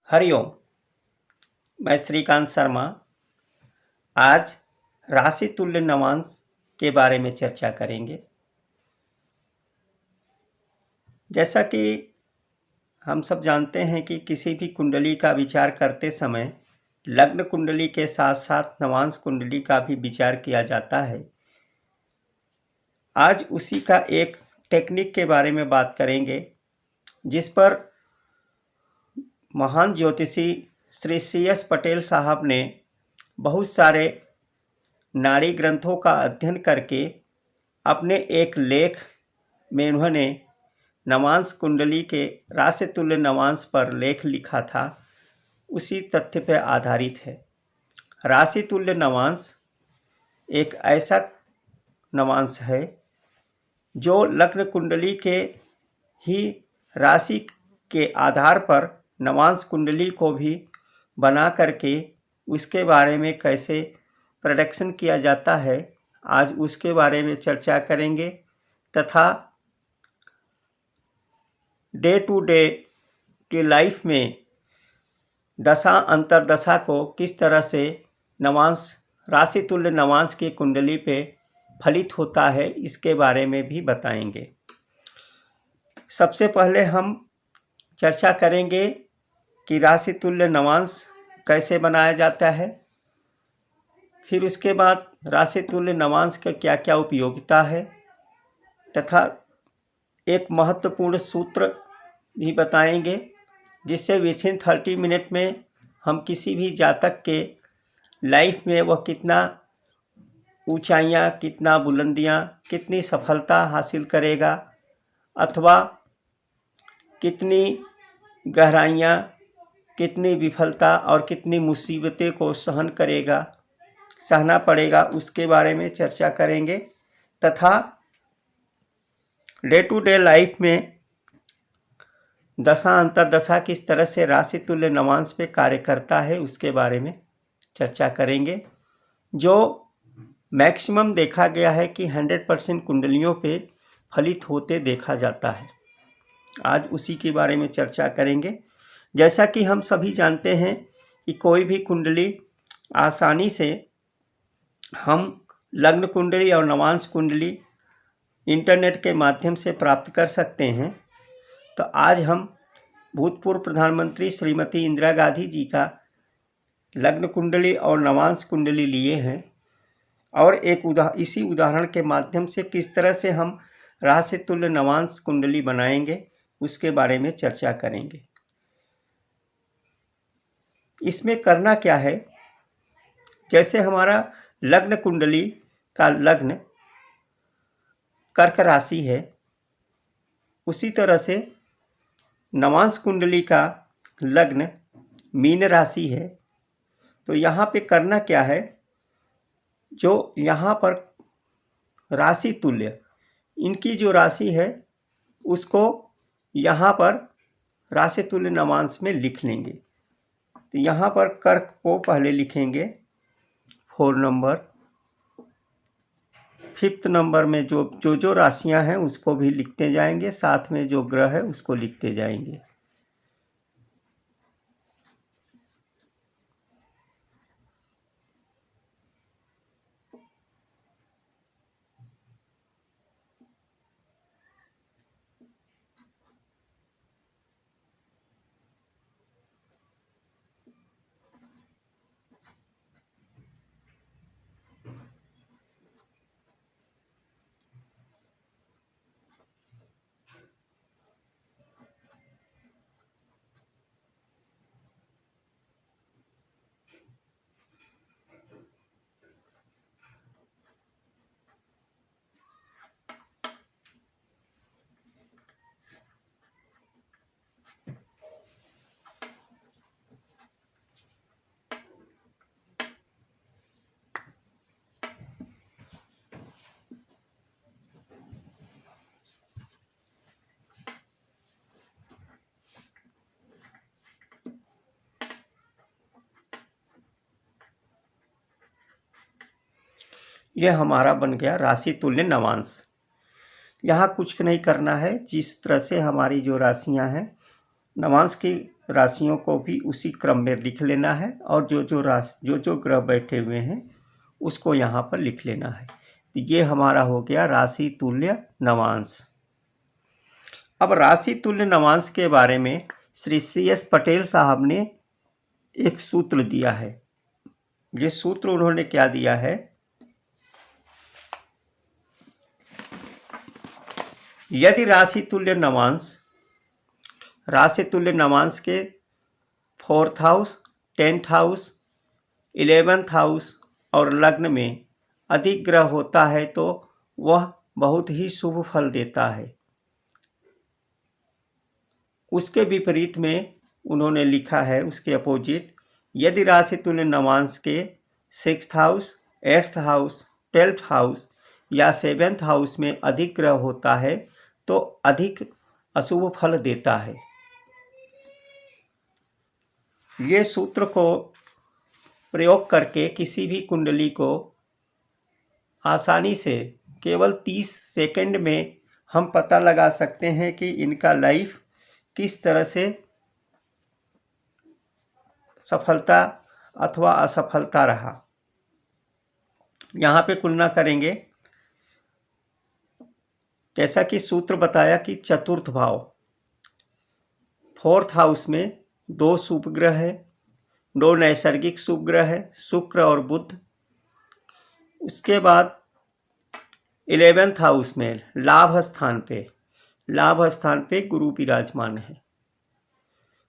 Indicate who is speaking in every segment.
Speaker 1: हरिओम। मैं श्रीकांत शर्मा आज राशि तुल्य नवांश के बारे में चर्चा करेंगे। जैसा कि हम सब जानते हैं कि किसी भी कुंडली का विचार करते समय लग्न कुंडली के साथ साथ नवांश कुंडली का भी विचार किया जाता है। आज उसी का एक टेक्निक के बारे में बात करेंगे जिस पर महान ज्योतिषी श्री C.S. पटेल साहब ने बहुत सारे नाड़ी ग्रंथों का अध्ययन करके अपने एक लेख में उन्होंने नवांश कुंडली के राशि तुल्य नवांश पर लेख लिखा था। उसी तथ्य पर आधारित है। राशि तुल्य नवांश एक ऐसा नवांश है जो लग्न कुंडली के ही राशि के आधार पर नवांश कुंडली को भी बना करके उसके बारे में कैसे प्रेडिक्शन किया जाता है, आज उसके बारे में चर्चा करेंगे तथा डे टू डे की लाइफ में दशा अंतरदशा को किस तरह से नवांश राशि तुल्य नवांश की कुंडली पे फलित होता है, इसके बारे में भी बताएंगे। सबसे पहले हम चर्चा करेंगे कि राशि तुल्य नवांश कैसे बनाया जाता है, फिर उसके बाद राशि तुल्य नवांश का क्या क्या उपयोगिता है तथा एक महत्वपूर्ण सूत्र भी बताएंगे जिससे विथिन 30 मिनट में हम किसी भी जातक के लाइफ में वह कितना ऊंचाइयां, कितना बुलंदियां, कितनी सफलता हासिल करेगा अथवा कितनी गहराइयां, कितनी विफलता और कितनी मुसीबतें को सहना पड़ेगा, उसके बारे में चर्चा करेंगे तथा डे टू डे लाइफ में दशा अंतरदशा किस तरह से राशि तुल्य नवांश पे कार्य करता है उसके बारे में चर्चा करेंगे। जो मैक्सिमम देखा गया है कि 100% कुंडलियों पे फलित होते देखा जाता है। आज उसी के बारे में चर्चा करेंगे। जैसा कि हम सभी जानते हैं कि कोई भी कुंडली आसानी से हम लग्न कुंडली और नवांश कुंडली इंटरनेट के माध्यम से प्राप्त कर सकते हैं। तो आज हम भूतपूर्व प्रधानमंत्री श्रीमती इंदिरा गांधी जी का लग्न कुंडली और नवांश कुंडली लिए हैं और इसी उदाहरण के माध्यम से किस तरह से हम राशि तुल्य नवांश कुंडली बनाएंगे उसके बारे में चर्चा करेंगे। इसमें करना क्या है, जैसे हमारा लग्न कुंडली का लग्न कर्क राशि है, उसी तरह से नवांश कुंडली का लग्न मीन राशि है। तो यहाँ पे करना क्या है, जो यहाँ पर राशि तुल्य इनकी जो राशि है उसको यहाँ पर राशि तुल्य नवांश में लिख लेंगे। तो यहाँ पर कर्क को पहले लिखेंगे 4 नंबर, 5th नंबर में जो राशियां हैं उसको भी लिखते जाएंगे, साथ में जो ग्रह है उसको लिखते जाएंगे। यह हमारा बन गया राशि तुल्य नवांश। यहाँ कुछ नहीं करना है। जिस तरह से हमारी जो राशियाँ हैं, नवांश की राशियों को भी उसी क्रम में लिख लेना है, और जो ग्रह बैठे हुए हैं उसको यहाँ पर लिख लेना है। तो ये हमारा हो गया राशि तुल्य नवांश। अब राशि तुल्य नवांश के बारे में श्री CS पटेल साहब ने एक सूत्र दिया है। ये सूत्र उन्होंने क्या दिया है, यदि राशि तुल्य नवांश के 4th house, 10th house, 11th house और लग्न में अधिक ग्रह होता है तो वह बहुत ही शुभ फल देता है। उसके विपरीत में उन्होंने लिखा है, उसके अपोजिट, यदि राशि तुल्य नवांश के 6th house, 8th house, 12th house या 7th हाउस में अधिक ग्रह होता है तो अधिक अशुभ फल देता है। ये सूत्र को प्रयोग करके किसी भी कुंडली को आसानी से केवल 30 सेकंड में हम पता लगा सकते हैं कि इनका लाइफ किस तरह से सफलता अथवा असफलता रहा। यहाँ पे तुलना करेंगे, जैसा कि सूत्र बताया कि चतुर्थ भाव 4th हाउस में 2 शुभ ग्रह है, 2 नैसर्गिक शुभ ग्रह है, शुक्र और बुध। उसके बाद 11th हाउस में लाभ स्थान पे गुरु विराजमान है,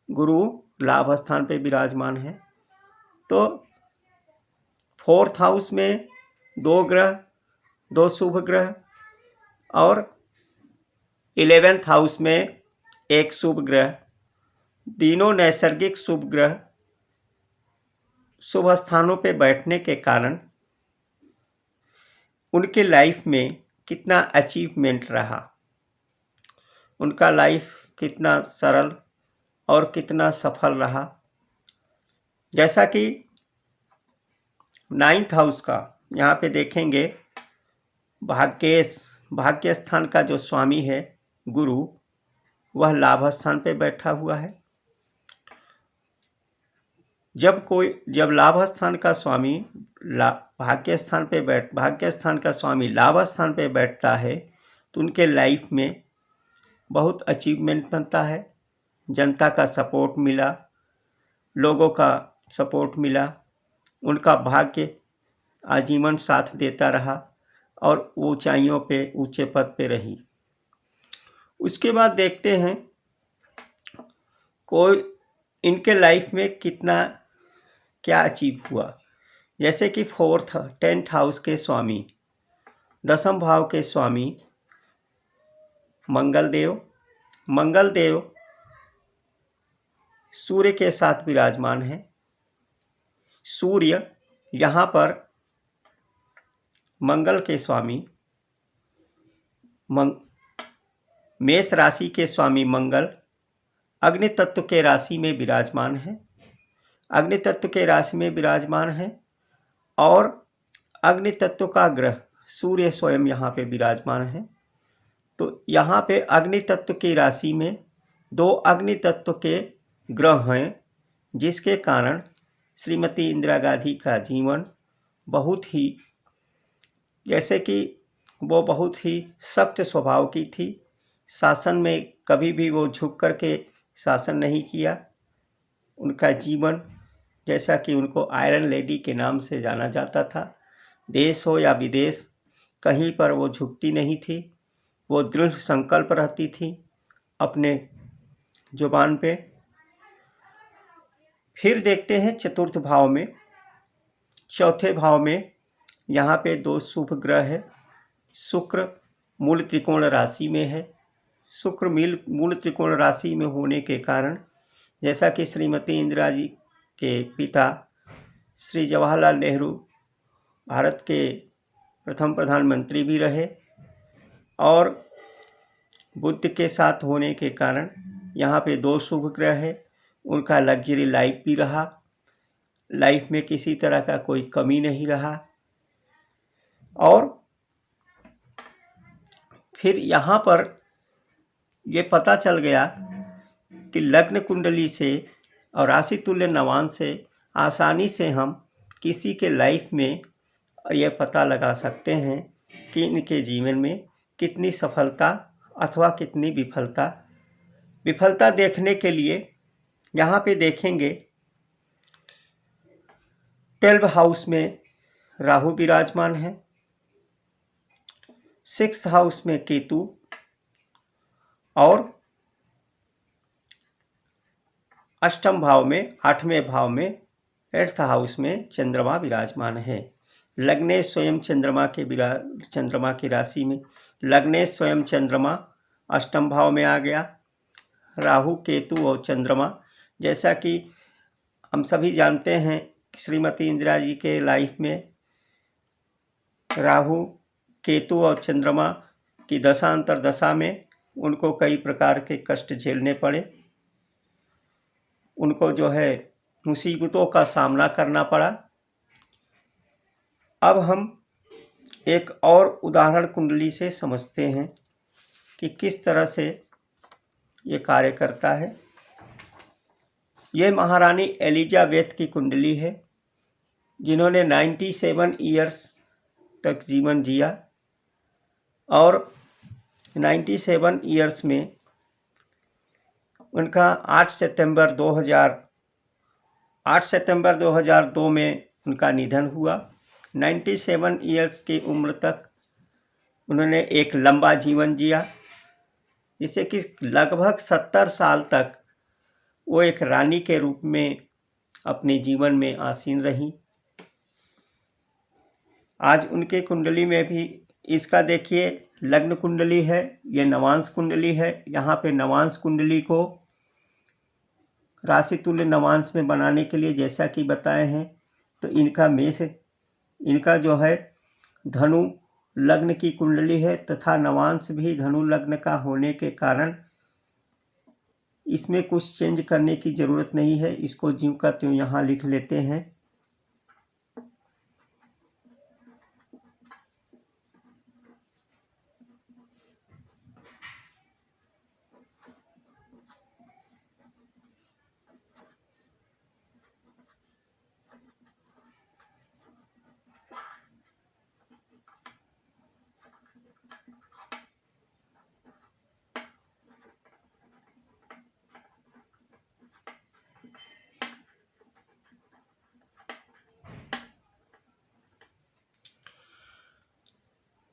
Speaker 1: गुरु लाभ स्थान पे विराजमान है। तो 4th हाउस में 2 ग्रह, 2 शुभ ग्रह, और 11th हाउस में 1 शुभ ग्रह, तीनों नैसर्गिक शुभ ग्रह शुभ स्थानों पे बैठने के कारण उनके लाइफ में कितना अचीवमेंट रहा, उनका लाइफ कितना सरल और कितना सफल रहा। जैसा कि 9th हाउस का यहाँ पे देखेंगे, भाग्य स्थान का जो स्वामी है गुरु, वह लाभ स्थान पे बैठा हुआ है। जब लाभ स्थान का स्वामी भाग्य स्थान का स्वामी लाभ स्थान पे बैठता है तो उनके लाइफ में बहुत अचीवमेंट बनता है। जनता का सपोर्ट मिला, लोगों का सपोर्ट मिला, उनका भाग्य आजीवन साथ देता रहा और ऊंचाइयों पे, ऊंचे पद पे रही। उसके बाद देखते हैं कोई इनके लाइफ में कितना क्या अचीव हुआ। जैसे कि 10th हाउस के स्वामी, 10th भाव के स्वामी मंगल देव सूर्य के साथ विराजमान है। सूर्य यहाँ पर मंगल के स्वामी, मेष राशि के स्वामी मंगल अग्नि तत्व के राशि में विराजमान है, और अग्नि तत्व का ग्रह सूर्य स्वयं यहाँ पे विराजमान है। तो यहाँ पे अग्नि तत्व की राशि में 2 अग्नि तत्व के ग्रह हैं, जिसके कारण श्रीमती इंदिरा गांधी का जीवन बहुत ही, जैसे कि वो बहुत ही सख्त स्वभाव की थी, शासन में कभी भी वो झुक करके शासन नहीं किया। उनका जीवन, जैसा कि उनको आयरन लेडी के नाम से जाना जाता था, देश हो या विदेश कहीं पर वो झुकती नहीं थी, वो दृढ़ संकल्प रहती थी अपने जुबान पे। फिर देखते हैं चतुर्थ भाव में, चौथे भाव में यहाँ पे 2 शुभ ग्रह है। शुक्र मूल त्रिकोण राशि में है। शुक्र मूल त्रिकोण राशि में होने के कारण, जैसा कि श्रीमती इंदिरा जी के पिता श्री जवाहरलाल नेहरू भारत के प्रथम प्रधानमंत्री भी रहे, और बुध के साथ होने के कारण यहाँ पे 2 शुभ ग्रह है। उनका लग्जरी लाइफ भी रहा, लाइफ में किसी तरह का कोई कमी नहीं रहा। और फिर यहाँ पर ये पता चल गया कि लग्न कुंडली से और राशि तुल्य नवांश से आसानी से हम किसी के लाइफ में ये पता लगा सकते हैं कि इनके जीवन में कितनी सफलता अथवा कितनी विफलता देखने के लिए यहाँ पे देखेंगे 12 हाउस में राहु विराजमान है, 6 हाउस में केतु और अष्टम भाव में 8वें भाव में 8th हाउस में चंद्रमा विराजमान है। लग्ने स्वयं चंद्रमा की राशि में लग्ने स्वयं चंद्रमा अष्टम भाव में आ गया। राहु केतु और चंद्रमा, जैसा कि हम सभी जानते हैं कि श्रीमती इंदिरा जी के लाइफ में राहु केतु और चंद्रमा की दशा अंतरदशा में उनको कई प्रकार के कष्ट झेलने पड़े, उनको जो है मुसीबतों का सामना करना पड़ा। अब हम एक और उदाहरण कुंडली से समझते हैं कि किस तरह से ये कार्य करता है। ये महारानी एलिजाबेथ की कुंडली है, जिन्होंने 97 ईयर्स तक जीवन जिया और 97 ईयर्स में उनका 8 सितंबर 2002 में उनका निधन हुआ। 97 ईयर्स की उम्र तक उन्होंने एक लंबा जीवन जिया, जिससे कि लगभग 70 साल तक वो एक रानी के रूप में अपने जीवन में आसीन रही। आज उनके कुंडली में भी इसका देखिए लग्न कुंडली है, ये नवांश कुंडली है। यहाँ पे नवांश कुंडली को राशि तुल्य नवांश में बनाने के लिए जैसा कि बताए हैं, तो इनका जो है धनु लग्न की कुंडली है तथा नवांश भी धनु लग्न का होने के कारण इसमें कुछ चेंज करने की ज़रूरत नहीं है। इसको ज्यों का त्यों यहाँ लिख लेते हैं।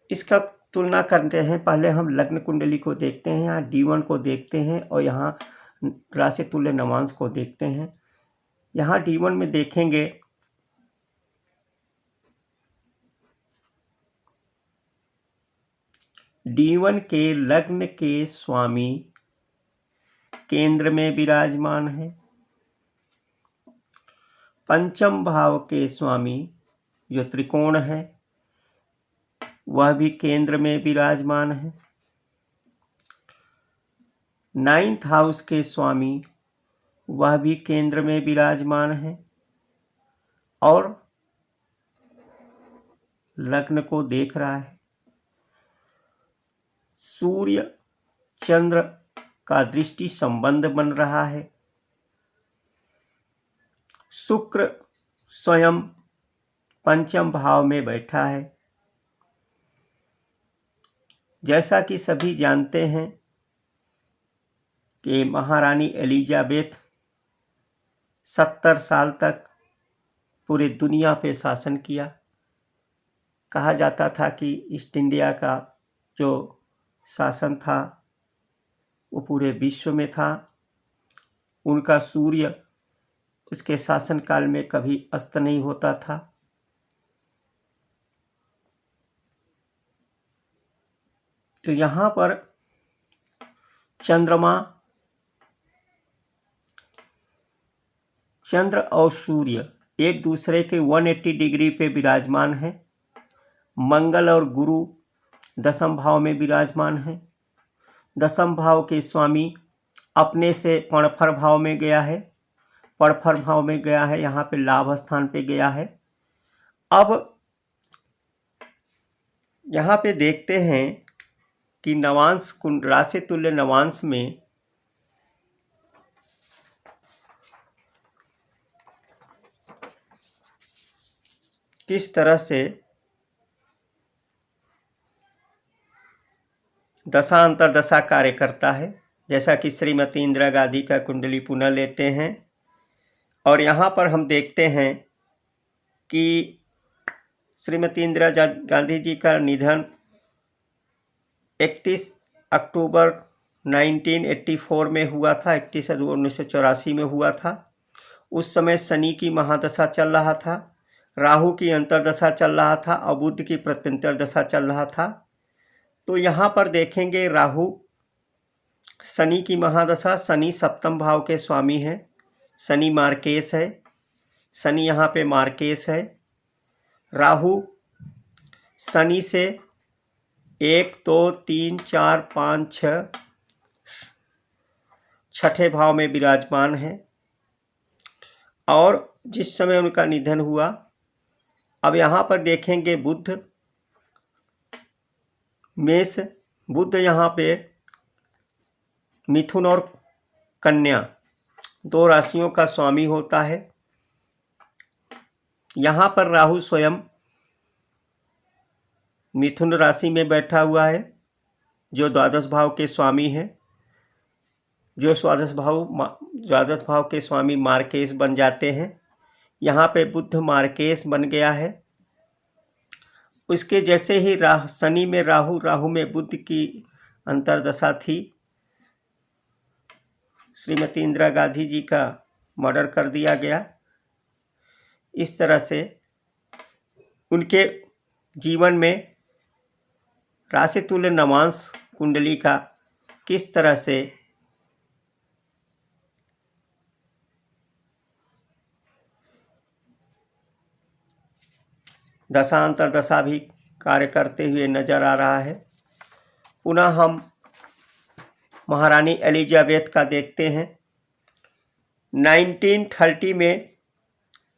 Speaker 1: इसका तुलना करते हैं। पहले हम लग्न कुंडली को देखते हैं, यहाँ D1 को देखते हैं और यहाँ राशि तुल्य नवांश को देखते हैं। यहाँ D1 में देखेंगे D1 के लग्न के स्वामी केंद्र में विराजमान है। पंचम भाव के स्वामी जो त्रिकोण है वह भी केंद्र में विराजमान है। 9th हाउस के स्वामी वह भी केंद्र में विराजमान है और लग्न को देख रहा है। सूर्य चंद्र का दृष्टि संबंध बन रहा है। शुक्र स्वयं पंचम भाव में बैठा है। जैसा कि सभी जानते हैं कि महारानी एलिजाबेथ 70 साल तक पूरी दुनिया पे शासन किया। कहा जाता था कि ईस्ट इंडिया का जो शासन था वो पूरे विश्व में था। उनका सूर्य उसके शासनकाल में कभी अस्त नहीं होता था। तो यहाँ पर चंद्र और सूर्य एक दूसरे के 180 डिग्री पे विराजमान है। मंगल और गुरु दसम भाव में विराजमान है। दसम भाव के स्वामी अपने से पणफर भाव में गया है। पणफर भाव में गया है, यहाँ पे लाभ स्थान पे गया है। अब यहाँ पे देखते हैं कि नवांश राशि तुल्य नवांश में किस तरह से दशा अंतर्दशा कार्य करता है। जैसा कि श्रीमती इंदिरा गांधी का कुंडली पुनः लेते हैं और यहाँ पर हम देखते हैं कि श्रीमती इंदिरा गांधी जी का निधन 31 अक्टूबर 1984 में हुआ था, 1984 में हुआ था। उस समय शनि की महादशा चल रहा था, राहु की अंतर्दशा चल रहा था और बुध की प्रत्यंतर दशा चल रहा था। तो यहाँ पर देखेंगे राहु शनि की महादशा, शनि सप्तम भाव के स्वामी हैं, शनि मार्केश है, शनि यहाँ पे मार्केश है। राहु शनि से 1 2 3 4 5 6 छठे भाव में विराजमान है और जिस समय उनका निधन हुआ, अब यहाँ पर देखेंगे बुध मेष, बुध यहाँ पे मिथुन और कन्या 2 राशियों का स्वामी होता है। यहाँ पर राहु स्वयं मिथुन राशि में बैठा हुआ है जो द्वादश भाव के स्वामी है, जो द्वादश भाव के स्वामी मार्केश बन जाते हैं। यहाँ पे बुध मार्केश बन गया है। उसके जैसे ही शनि में राहु में बुध की अंतर्दशा थी। श्रीमती इंदिरा गांधी जी का मर्डर कर दिया गया। इस तरह से उनके जीवन में राशि तुल्य नवांश कुंडली का किस तरह से दशा अंतर्दशा भी कार्य करते हुए नजर आ रहा है। पुनः हम महारानी एलिजाबेथ का देखते हैं। 1930 में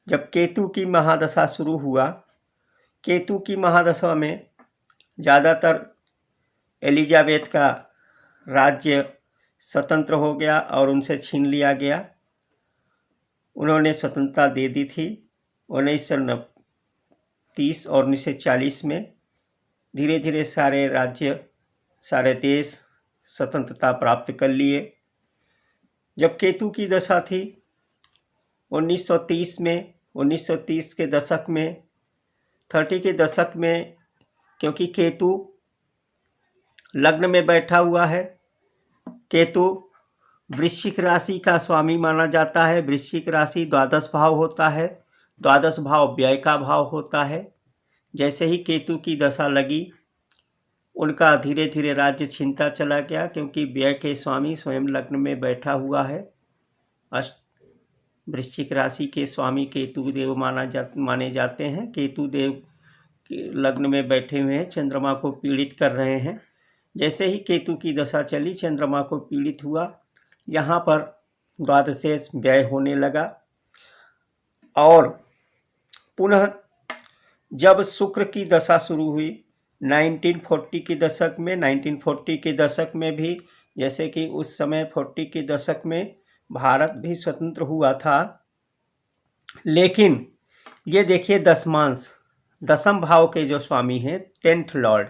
Speaker 1: जब केतु की महादशा शुरू हुआ, केतु की महादशा में ज़्यादातर एलिजाबेथ का राज्य स्वतंत्र हो गया और उनसे छीन लिया गया। उन्होंने स्वतंत्रता दे दी थी। 1930 और 1940 में धीरे धीरे सारे राज्य, सारे देश स्वतंत्रता प्राप्त कर लिए। जब केतु की दशा थी 1930 में, 1930 के दशक में, 30 के दशक में, क्योंकि केतु लग्न में बैठा हुआ है। केतु वृश्चिक राशि का स्वामी माना जाता है। वृश्चिक राशि द्वादश भाव होता है, द्वादश भाव व्यय का भाव होता है। जैसे ही केतु की दशा लगी, उनका धीरे धीरे राज्य छीनता चला गया, क्योंकि व्यय के स्वामी स्वयं लग्न में बैठा हुआ है। वृश्चिक राशि के स्वामी केतु देव माने जाते हैं। केतु देव लग्न में बैठे हुए हैं, चंद्रमा को पीड़ित कर रहे हैं। जैसे ही केतु की दशा चली, चंद्रमा को पीड़ित हुआ, यहाँ पर द्वादशेश व्यय होने लगा। और पुनः जब शुक्र की दशा शुरू हुई 1940 के दशक में, 1940 के दशक में भी, जैसे कि उस समय 40 के दशक में भारत भी स्वतंत्र हुआ था, लेकिन ये देखिए दशमांश, दशम भाव के जो स्वामी हैं 10th लॉर्ड,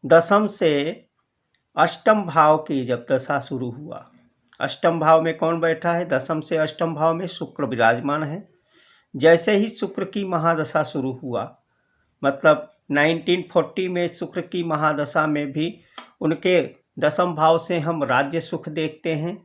Speaker 1: दशम से अष्टम भाव की जब दशा शुरू हुआ, अष्टम भाव में कौन बैठा है? दशम से अष्टम भाव में शुक्र विराजमान है। जैसे ही शुक्र की महादशा शुरू हुआ, मतलब 1940 में शुक्र की महादशा में भी उनके दशम भाव से हम राज्य सुख देखते हैं।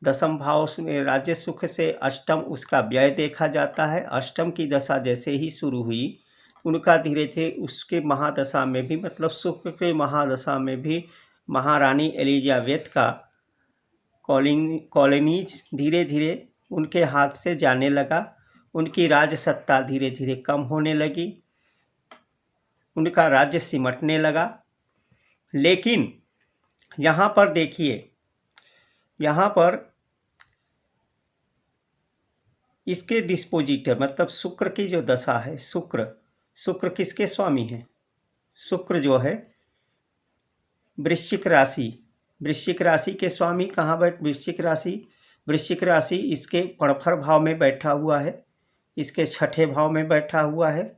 Speaker 1: दशम भाव में राज्य सुख से अष्टम उसका व्यय देखा जाता है। अष्टम की दशा जैसे ही शुरू हुई, उनका धीरे धीरे उसके महादशा में भी, मतलब शुक्र के महादशा में भी महारानी एलिजाबेथ का कॉलोनीज धीरे धीरे उनके हाथ से जाने लगा। उनकी राज सत्ता धीरे धीरे कम होने लगी, उनका राज्य सिमटने लगा। लेकिन यहाँ पर देखिए, यहाँ पर इसके डिस्पोजिटर, मतलब शुक्र की जो दशा है, शुक्र किसके स्वामी है? शुक्र जो है वृश्चिक राशि, वृश्चिक राशि के स्वामी कहाँ बैठ वृश्चिक राशि इसके पड़फर भाव में बैठा हुआ है, इसके छठे भाव में बैठा हुआ है।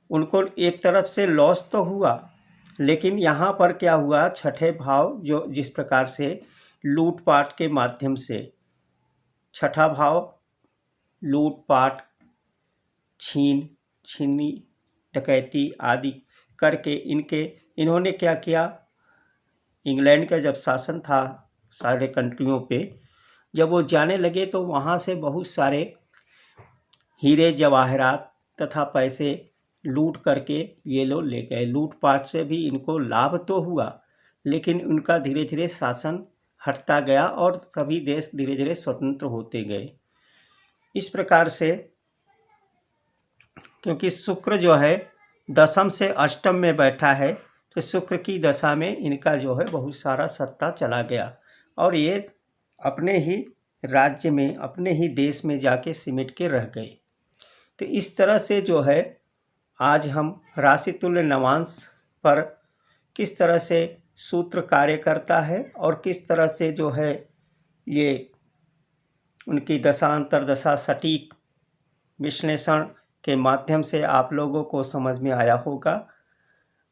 Speaker 1: उनको एक तरफ से लॉस तो हुआ, लेकिन यहाँ पर क्या हुआ, छठे भाव जो जिस प्रकार से लूटपाट के माध्यम से, छठा भाव लूटपाट, छीनी डकैती आदि करके इन्होंने क्या किया, इंग्लैंड का जब शासन था सारे कंट्रियों पे, जब वो जाने लगे तो वहाँ से बहुत सारे हीरे जवाहरात तथा पैसे लूट करके ये लोग ले गए। लूटपाट से भी इनको लाभ तो हुआ, लेकिन उनका धीरे धीरे शासन हटता गया और सभी देश धीरे धीरे स्वतंत्र होते गए। इस प्रकार से क्योंकि शुक्र जो है दशम से अष्टम में बैठा है, तो शुक्र की दशा में इनका जो है बहुत सारा सत्ता चला गया और ये अपने ही राज्य में, अपने ही देश में जाके सिमट के रह गए। तो इस तरह से जो है आज हम राशि तुल्य नवांश पर किस तरह से सूत्र कार्य करता है और किस तरह से जो है ये उनकी दशा अंतर्दशा सटीक विश्लेषण के माध्यम से आप लोगों को समझ में आया होगा।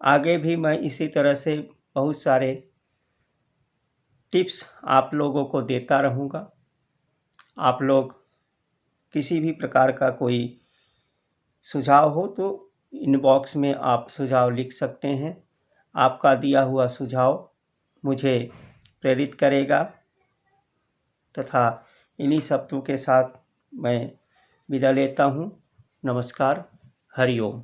Speaker 1: आगे भी मैं इसी तरह से बहुत सारे टिप्स आप लोगों को देता रहूँगा। आप लोग किसी भी प्रकार का कोई सुझाव हो तो इनबॉक्स में आप सुझाव लिख सकते हैं। आपका दिया हुआ सुझाव मुझे प्रेरित करेगा तथा इन्हीं शब्दों के साथ मैं विदा लेता हूँ। नमस्कार, हरि ओम।